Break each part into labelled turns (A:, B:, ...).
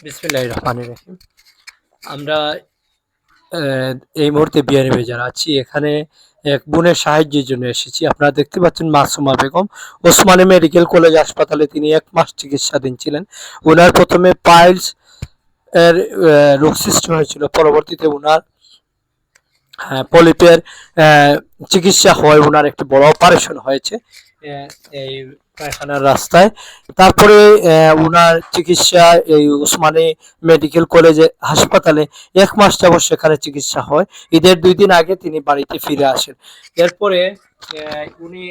A: বিসমিল্লাহির রহমানির রহিম। আমরা এই মুহূর্তে বিয়ানীবাজার আছি। এখানে এক বোনের সাহায্যের জন্য এসেছি। আপনারা দেখতে পাচ্ছেন মাসুমা বেগম ওসমানী মেডিকেল কলেজ হাসপাতালে তিনি ১ মাস চিকিৎসাধীন ছিলেন। উনার প্রথমে পাইলস এর রোগ সৃষ্টি হয়েছিল। পরবর্তীতে উনার পলিপের চিকিৎসা হয়, উনার একটি বড় অপারেশন হয়েছে এই পায়খানার রাস্তায়। তারপরে উনার চিকিৎসা এই উসমানী মেডিকেল কলেজে হাসপাতালে ১ মাস যাবৎ সেখানে চিকিৎসা হয়। ঈদের ২ দিন আগে তিনি বাড়িতে ফিরে আসেন। এরপরে উনি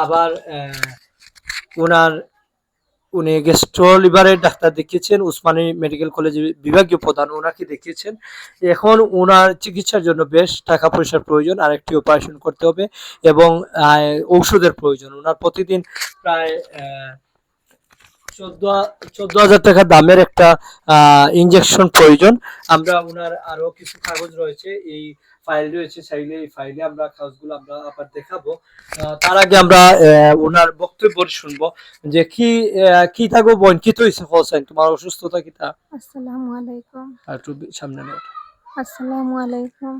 A: আবার উনার উনি গ্যাস্ট্রো লিভারের ডাক্তার দেখিয়েছেন, উসমানী মেডিকেল কলেজের বিভাগীয় প্রধান ওনাকে দেখিয়েছেন। এখন ওনার চিকিৎসার জন্য বেশ টাকা পয়সার প্রয়োজন, আরেকটি অপারেশন করতে হবে এবং ঔষধের প্রয়োজন। ওনার প্রতিদিন প্রায় ১৪,০০০ টাকা দামের একটা ইনজেকশন প্রয়োজন। আমরা ওনার আরো কিছু কাগজ রয়েছে, এই ফাইল রয়েছে, চাইলে এই ফাইলে আমরা কাগজগুলো আমরা আবার দেখাবো। তার আগে আমরা ওনার বক্তব্য শুনবো যে কি থাকবো বোন, কি তো হয়েছে হোসেন, তোমার অসুস্থতা কিটা?
B: আসসালামু আলাইকুম।
A: আর একটু সামনে নাও।
B: আসসালামু আলাইকুম।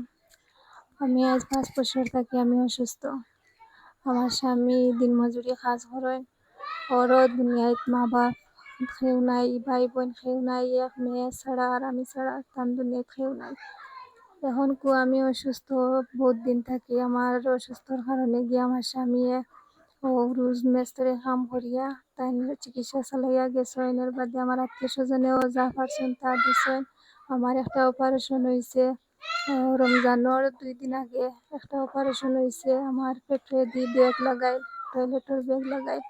B: আমি আজ ৫ বছর থাকি আমি অসুস্থ। আমার স্বামী দিনমজুরি কাজ করে। ওরও দুনিয়ায় মা বাপ কেউ নাই, ভাই বোন কেউ নাই, এক মেয়ে ছাড়া আর আমি ছাড়া তার দুনিয়ায় কেউ নাই। এখন আমি অসুস্থ বহুত দিন থাকি। আমার অসুস্থর কারণে গিয়ে আমার স্বামী ও রোজ মেস্তরে কাম করিয়া তাই চিকিৎসা চালাইয়া গেছে। এর বাদে আমার আত্মীয় স্বজনেও যা পারছেন তা দিছেন। আমার একটা অপারেশন হয়েছে রমজানের ২ দিন আগে একটা অপারেশন হয়েছে। আমার পেটে দিয়ে ব্যাগ লাগাই, টয়লেটের ব্যাগ লাগাই।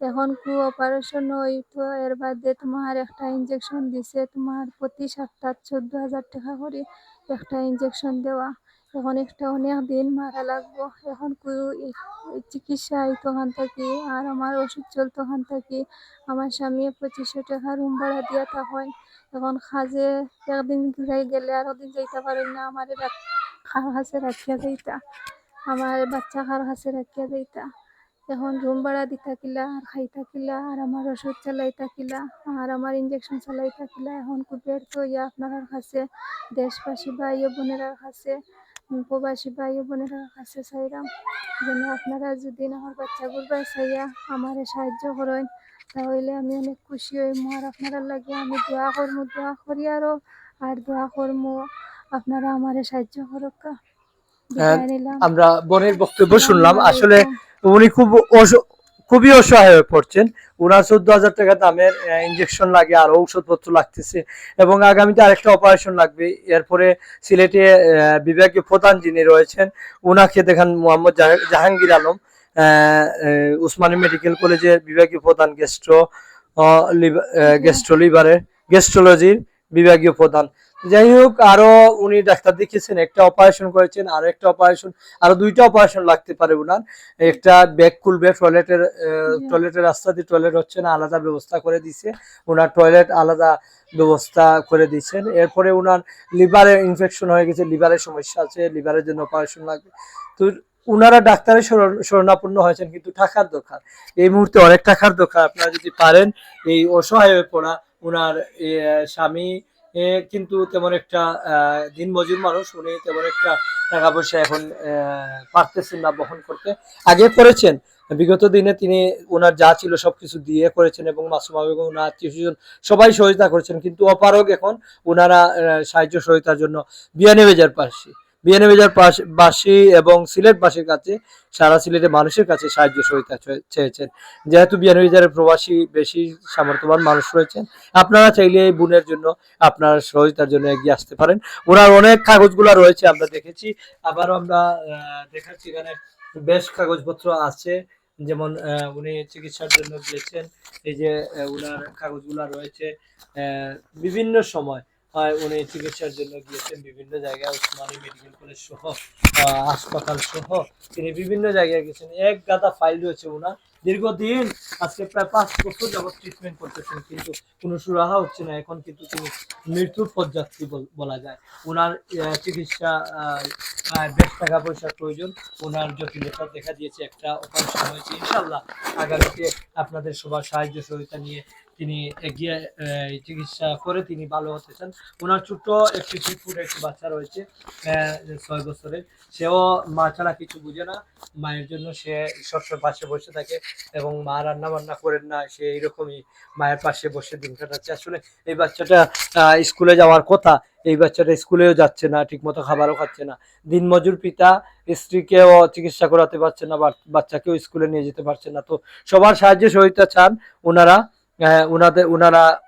B: এখন অপারেশন হইতো, এর বাদে তোমার একটা ইঞ্জেকশন দিছে, তোমার প্রতি সপ্তাহ ১৪,০০০ টাকা করে একটা ইঞ্জেকশন দেওয়া। এখন একটা অনেক দিন মারা লাগবো। এখন চিকিৎসা হইতো ওখান থাকি আর আমার ওষুধ চলতো ওখান থাকি। আমার স্বামী ২৫০০ টাকা রুম ভাড়া দিয়া তখন এখন কাজে একদিন গেলে আর ওদিন যাইতে পারি না। আমার কার কাছে রাখিয়া যাইতা, আমার বাচ্চা কার কাছে রাখিয়া যাইতা। এখন রুম ভাড়া দিতা কিলা আর খাইতা কিলা আর আমার ওষুধ চালাইতা কিলা আর আমার ইঞ্জেকশন চালাইতা কিলা। এখন বের তো আপনার কাছে দেশবাসী ভাই ও বোনেরার কাছে, প্রবাসী ভাই ও বোনেরার কাছে চাইলাম যেন আপনারা যদি আমার বাচ্চাগুলো বাঁচাইয়া আমার সাহায্য করেন, তাহলে আমি অনেক খুশি হইম। আর আপনারা লাগে আমি দোয়া করবো, দোয়া করি আরো আর দোয়া করবো আপনারা আমার সাহায্য করুকা। বিদায় নিলাম।
A: আমরা বোনের বক্তব্য
B: আসসালামু
A: শুনলাম। আসলে
B: আলাইকুম।
A: উনি খুবই অসহায় হয়ে পড়ছেন। উনার ১৪,০০০ টাকা দামের ইনজেকশন লাগে আর ঔষধপত্র লাগতেছে এবং আগামীতে আরেকটা অপারেশন লাগবে। এরপরে সিলেটে বিভাগীয় প্রধান যিনি রয়েছেন উনাকে দেখান, মোহাম্মদ জাহাঙ্গীর আলম, উসমানী মেডিকেল কলেজের বিভাগীয় প্রধান, গ্যাস্ট্রোলজির বিভাগীয় প্রধান। যাই হোক, আরো উনি ডাক্তার দেখিয়েছেন, একটা অপারেশন করেছেন, আরো একটা অপারেশন, আরো ২টা অপারেশন লাগতে পারে উনার। একটা ব্যাগ খুলবে, টয়লেটের রাস্তা দিয়ে টয়লেট হচ্ছে না, আলাদা ব্যবস্থা করে দিছে উনার, টয়লেট আলাদা ব্যবস্থা করে দিচ্ছেন। এরপরে উনার লিভারে ইনফেকশন হয়ে গেছে, লিভারের সমস্যা আছে, লিভারের জন্য অপারেশন লাগবে। তো উনারা ডাক্তারের শরণাপন্ন হয়েছেন, কিন্তু টাকার দরকার এই মুহূর্তে, অনেক টাকার দরকার। আপনারা যদি পারেন, এই অসহায় হয়ে পড়া উনার স্বামী কিন্তু তেমন একটা দিন মজুর মানুষ, উনি তেমন একটা টাকা পয়সা এখন পারতেছেন না বহন করতে। আগে করেছেন, বিগত দিনে তিনি ওনার যা ছিল সবকিছু দিয়ে করেছেন এবং মাসুমা বেগম ওনার আত্মীয় স্বজন সবাই সহযোগিতা করেছেন, কিন্তু অপারগ এখন ওনারা সাহায্য সহযোগিতার জন্য বিয়ানীবাজার বাসী এবং সিলেটবাসীর কাছে, সারা সিলেটের মানুষের কাছে সাহায্য সহযোগিতা চেয়েছেন। যেহেতু বিয়ানীবাজারের প্রবাসী বেশি সামর্থ্যবান মানুষ রয়েছেন, আপনারা চাইলে এই বোনের জন্য, আপনার সহযোগিতার জন্য এগিয়ে আসতে পারেন। ওনার অনেক কাগজগুলো রয়েছে, আমরা দেখেছি, আবারও আমরা দেখাচ্ছি, এখানে বেশ কাগজপত্র আছে। যেমন উনি চিকিৎসার জন্য গিয়েছেন, এই যে উনার কাগজগুলো রয়েছে। বিভিন্ন সময় উনি চিকিৎসার জন্য গিয়েছেন বিভিন্ন জায়গায়, উসমানী মেডিকেল কলেজ সহ হাসপাতাল সহ তিনি বিভিন্ন জায়গায় গেছেন। এক গাদা ফাইল রয়েছে উনার, দীর্ঘদিন আজকে প্রায় ৫ বছর যাবত ট্রিটমেন্ট করতেছেন, কিন্তু কোনো সুরাহা হচ্ছে না। এখন কিন্তু তিনি মৃত্যুর পথযাত্রী বলা যায়। ওনার চিকিৎসা বেশ টাকা পয়সার প্রয়োজন। ওনার জটিলতা দেখা দিয়েছে, একটা অপারেশন হয়েছে। ইনশাল্লাহ আগামীতে আপনাদের সবার সাহায্য সহযোগিতা নিয়ে তিনি এগিয়ে চিকিৎসা করে তিনি ভালো হতে চান। ওনার ছোট্ট একটি ফুটফুটে একটি বাচ্চা রয়েছে 6 বছরের। সেও মা ছাড়া কিছু বুঝে না। মায়ের জন্য সে সবসময় পাশে বসে থাকে এবং মা রান্না বান্না করেন না, সে এইরকমই মায়ের পাশে বসে দিন কাটাচ্ছে। আসলে এই বাচ্চাটা স্কুলে যাওয়ার কথা, এই বাচ্চাটা স্কুলেও যাচ্ছে না, ঠিকমতো খাবারও খাচ্ছে না। দিনমজুর পিতা স্ত্রীকেও চিকিৎসা করাতে পারছে না, বাচ্চাকেও স্কুলে নিয়ে যেতে পারছে না। তো সবার সাহায্য সহযোগিতা চান ওনারা, ওনারা